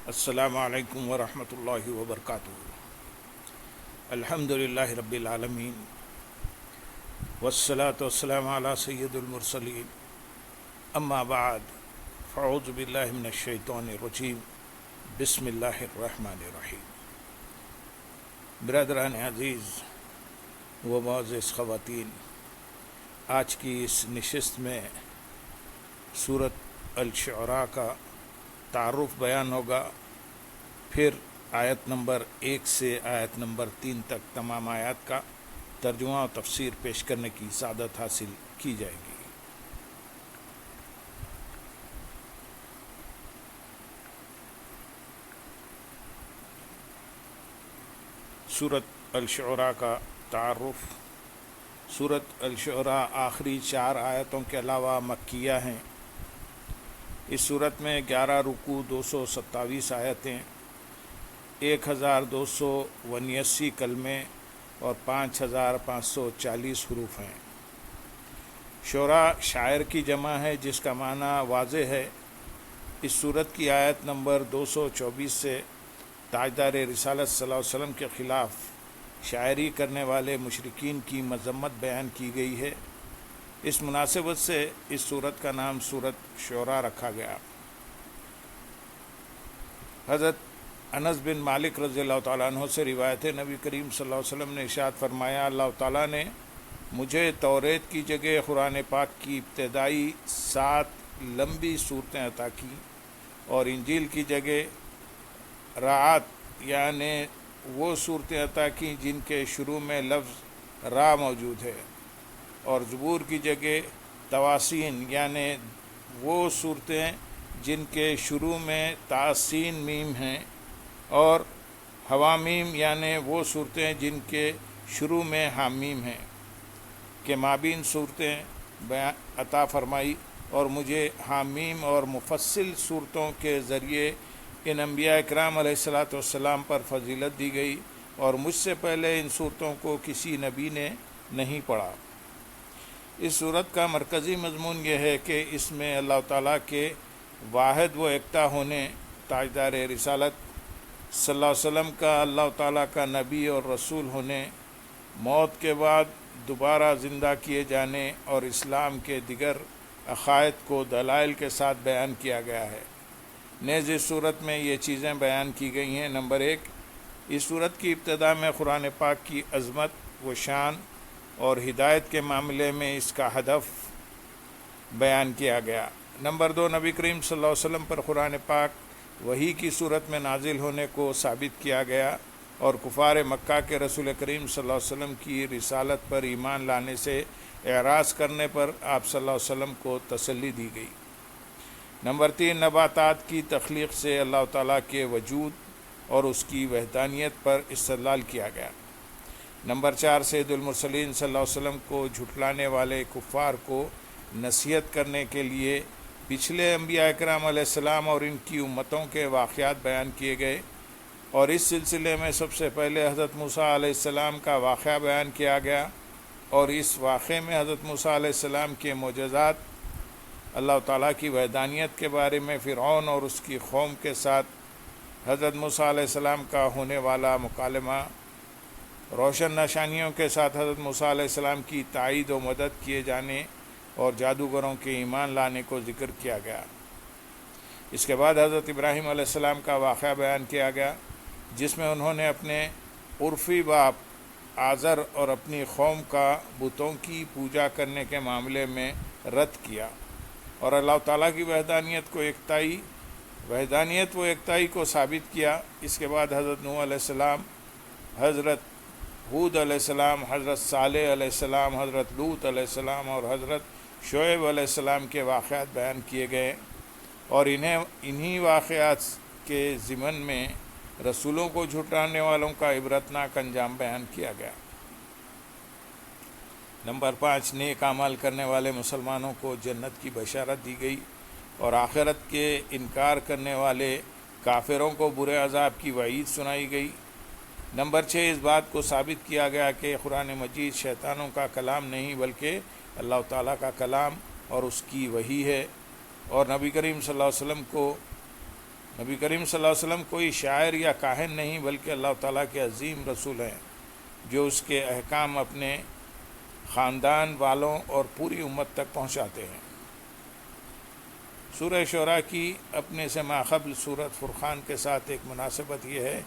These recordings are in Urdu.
السلام علیکم ورحمۃ اللہ وبرکاتہ۔ الحمد للہ رب العالمین والصلاة والسلام علی سید المرسلین، اما بعد فاعوذ باللہ من الشیطان الرجیم، بسم اللہ الرحمن الرحیم۔ برادران عزیز و معزز خواتین، آج کی اس نشست میں سورۃ الشعراء کا تعارف بیان ہوگا، پھر آیت نمبر 1 سے آیت نمبر 3 تک تمام آیات کا ترجمہ و تفسیر پیش کرنے کی سعادت حاصل کی جائے گی۔ سورۃ الشعراء کا تعارف۔ سورۃ الشعراء آخری 4 آیتوں کے علاوہ مکیہ ہیں۔ اس صورت میں 11 رکوع، 227 آیتیں، 1279 کلمے اور 5540 حروف ہیں۔ شعراء شاعر کی جمع ہے، جس کا معنی واضح ہے۔ اس صورت کی آیت نمبر 224 سے تاجدار رسالت صلی اللہ علیہ وسلم کے خلاف شاعری کرنے والے مشرکین کی مذمت بیان کی گئی ہے۔ اس مناسبت سے اس سورت کا نام سورۃ شعراء رکھا گیا۔ حضرت انس بن مالک رضی اللہ تعالیٰ عنہ سے روایت ہے، نبی کریم صلی اللہ علیہ وسلم نے ارشاد فرمایا، اللہ تعالیٰ نے مجھے توریت کی جگہ قرآن پاک کی ابتدائی 7 لمبی صورتیں عطا کی، اور انجیل کی جگہ رعات یعنی وہ صورتیں عطا کی جن کے شروع میں لفظ را موجود ہے، اور زبور کی جگہ تواسین یعنی وہ صورتیں جن کے شروع میں تاسین میم ہیں، اور حوامیم یعنی وہ صورتیں جن کے شروع میں حامیم ہیں، کہ مابین صورتیں عطا فرمائی، اور مجھے حامیم اور مفصل صورتوں کے ذریعے ان انبیاء اکرام علیہ السلام پر فضیلت دی گئی، اور مجھ سے پہلے ان صورتوں کو کسی نبی نے نہیں پڑھا۔ اس صورت کا مرکزی مضمون یہ ہے کہ اس میں اللہ تعالیٰ کے واحد و یکتا ہونے، تاجدار رسالت صلی اللہ علیہ وسلم کا اللہ تعالیٰ کا نبی اور رسول ہونے، موت کے بعد دوبارہ زندہ کیے جانے اور اسلام کے دیگر عقائد کو دلائل کے ساتھ بیان کیا گیا ہے۔ نیز اس صورت میں یہ چیزیں بیان کی گئی ہیں۔ نمبر 1، اس صورت کی ابتدا میں قرآن پاک کی عظمت و شان اور ہدایت کے معاملے میں اس کا ہدف بیان کیا گیا۔ نمبر 2، نبی کریم صلی اللہ علیہ وسلم پر قرآن پاک وحی کی صورت میں نازل ہونے کو ثابت کیا گیا، اور کفار مکہ کے رسول کریم صلی اللہ علیہ وسلم کی رسالت پر ایمان لانے سے اعراض کرنے پر آپ صلی اللہ علیہ وسلم کو تسلی دی گئی۔ نمبر 3، نباتات کی تخلیق سے اللہ تعالیٰ کے وجود اور اس کی وحدانیت پر استدلال کیا گیا۔ نمبر 4، سید المرسلین صلی اللہ علیہ وسلم کو جھٹلانے والے کفار کو نصیحت کرنے کے لیے پچھلے انبیاء اکرام علیہ السلام اور ان کی امتوں کے واقعات بیان کیے گئے، اور اس سلسلے میں سب سے پہلے حضرت موسیٰ علیہ السلام کا واقعہ بیان کیا گیا، اور اس واقعے میں حضرت موسیٰ علیہ السلام کے معجزات، اللہ تعالیٰ کی وحدانیت کے بارے میں فرعون اور اس کی قوم کے ساتھ حضرت موسیٰ علیہ السلام کا ہونے والا مکالمہ، روشن نشانیوں کے ساتھ حضرت موسیٰ علیہ السلام کی تائید و مدد کیے جانے اور جادوگروں کے ایمان لانے کو ذکر کیا گیا۔ اس کے بعد حضرت ابراہیم علیہ السلام کا واقعہ بیان کیا گیا، جس میں انہوں نے اپنے عرفی باپ آزر اور اپنی قوم کا بتوں کی پوجا کرنے کے معاملے میں رد کیا، اور اللہ تعالیٰ کی وحدانیت و یکتائی کو ثابت کیا۔ اس کے بعد حضرت نوح علیہ السلام، حضرت ہود علیہ السلام، حضرت صالح علیہ السلام، حضرت لوط علیہ السلام اور حضرت شعیب علیہ السلام کے واقعات بیان کیے گئے، اور انہی واقعات کے ضمن میں رسولوں کو جھٹلانے والوں کا عبرتناک انجام بیان کیا گیا۔ نمبر 5، نیک اعمال کرنے والے مسلمانوں کو جنت کی بشارت دی گئی، اور آخرت کے انکار کرنے والے کافروں کو برے عذاب کی وعید سنائی گئی۔ نمبر 6، اس بات کو ثابت کیا گیا کہ قرآن مجید شیطانوں کا کلام نہیں بلکہ اللہ تعالیٰ کا کلام اور اس کی وحی ہے، اور نبی کریم صلی اللہ علیہ وسلم کو نبی کریم صلی اللہ علیہ وسلم کوئی شاعر یا کاہن نہیں بلکہ اللہ تعالیٰ کے عظیم رسول ہیں جو اس کے احکام اپنے خاندان والوں اور پوری امت تک پہنچاتے ہیں۔ سورہ شعراء کی اپنے سے ماقبل سورۃ فرقان کے ساتھ ایک مناسبت یہ ہے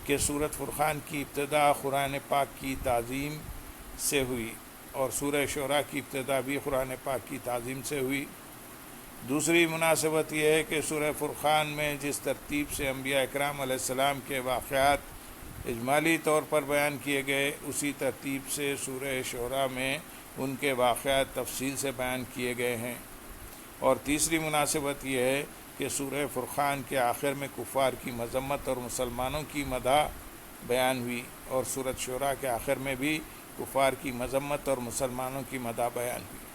کہ سورۃ فرقان کی ابتدا قرآن پاک کی تعظیم سے ہوئی اور سورہ شعراء کی ابتدا بھی قرآن پاک کی تعظیم سے ہوئی۔ دوسری مناسبت یہ ہے کہ سورہ فرقان میں جس ترتیب سے انبیاء اکرام علیہ السلام کے واقعات اجمالی طور پر بیان کیے گئے، اسی ترتیب سے سورہ شعراء میں ان کے واقعات تفصیل سے بیان کیے گئے ہیں۔ اور تیسری مناسبت یہ ہے کہ سورہ فرقان کے آخر میں کفار کی مذمت اور مسلمانوں کی مدح بیان ہوئی، اور سورۃ شعراء کے آخر میں بھی کفار کی مذمت اور مسلمانوں کی مدح بیان ہوئی۔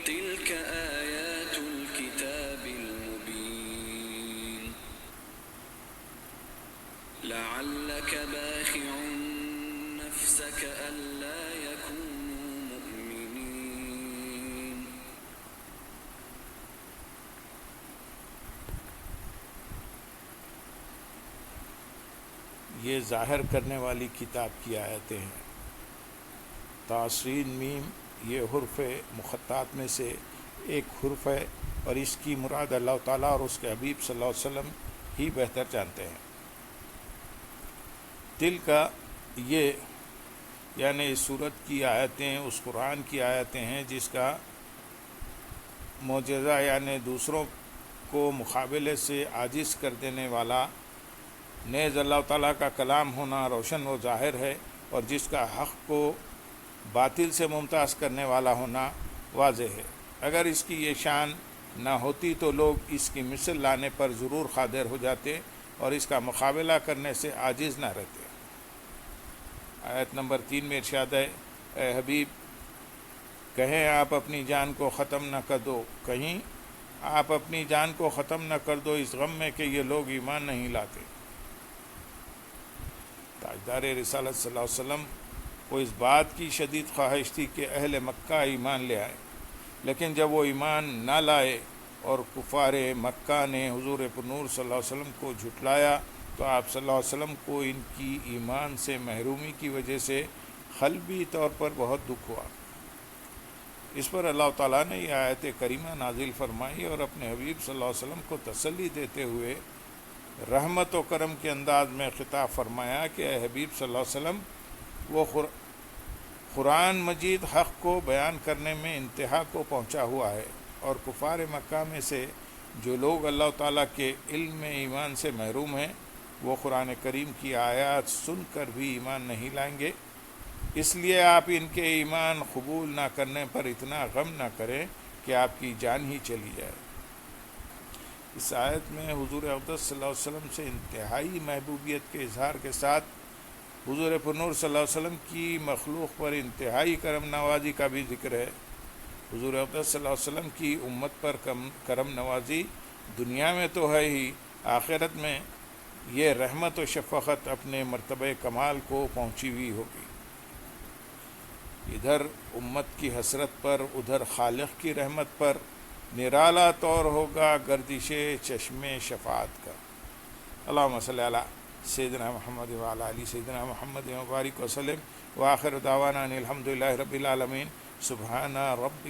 تلك آيات الكتاب المبين لعلك باخع نفسك ألا يكونوا مؤمنين۔ یہ ظاہر کرنے والی کتاب کی آیتیں ہیں۔ تاسین میم یہ حرف مخطات میں سے ایک حرف ہے، اور اس کی مراد اللہ تعالیٰ اور اس کے حبیب صلی اللہ علیہ وسلم ہی بہتر جانتے ہیں۔ دل کا یہ یعنی اس صورت کی آیتیں اس قرآن کی آیتیں ہیں جس کا معجزہ یعنی دوسروں کو مقابلے سے عاجز کر دینے والا نیز اللہ تعالیٰ کا کلام ہونا روشن و ظاہر ہے، اور جس کا حق کو باطل سے ممتاز کرنے والا ہونا واضح ہے۔ اگر اس کی یہ شان نہ ہوتی تو لوگ اس کی مثل لانے پر ضرور قادر ہو جاتے اور اس کا مقابلہ کرنے سے عاجز نہ رہتے۔ آیت نمبر 3 میں ارشاد ہے، اے حبیب کہیں آپ اپنی جان کو ختم نہ کر دو، کہیں آپ اپنی جان کو ختم نہ کر دو اس غم میں کہ یہ لوگ ایمان نہیں لاتے۔ تاجدار رسالت صلی اللہ علیہ وسلم کو اس بات کی شدید خواہش تھی کہ اہل مکہ ایمان لے آئے، لیکن جب وہ ایمان نہ لائے اور کفار مکہ نے حضور پرنور صلی اللہ علیہ وسلم کو جھٹلایا تو آپ صلی اللہ علیہ وسلم کو ان کی ایمان سے محرومی کی وجہ سے قلبی طور پر بہت دکھ ہوا۔ اس پر اللہ تعالیٰ نے یہ آیت کریمہ نازل فرمائی اور اپنے حبیب صلی اللہ علیہ وسلم کو تسلی دیتے ہوئے رحمت و کرم کے انداز میں خطاب فرمایا کہ اے حبیب صلی اللہ علیہ وسلم، وہ قرآن مجید حق کو بیان کرنے میں انتہا کو پہنچا ہوا ہے، اور کفار مکہ میں سے جو لوگ اللہ تعالیٰ کے علم میں ایمان سے محروم ہیں وہ قرآن کریم کی آیات سن کر بھی ایمان نہیں لائیں گے، اس لیے آپ ان کے ایمان قبول نہ کرنے پر اتنا غم نہ کریں کہ آپ کی جان ہی چلی جائے۔ اس آیت میں حضور اقدس صلی اللہ علیہ وسلم سے انتہائی محبوبیت کے اظہار کے ساتھ حضور پرنور صلی اللہ علیہ وسلم کی مخلوق پر انتہائی کرم نوازی کا بھی ذکر ہے۔ حضور اقدس صلی اللہ علیہ وسلم کی امت پر کرم نوازی دنیا میں تو ہے ہی، آخرت میں یہ رحمت و شفقت اپنے مرتبہ کمال کو پہنچی ہوئی ہوگی۔ ادھر امت کی حسرت پر ادھر خالق کی رحمت پر نرالا طور ہوگا گردش چشم شفاعت کا۔ اللہم صلی علی سیدنا محمد وعلی آل سیدنا محمد مبارک وسلم، وآخر دعوانا ان الحمد للہ رب العالمین۔ سبحان ربک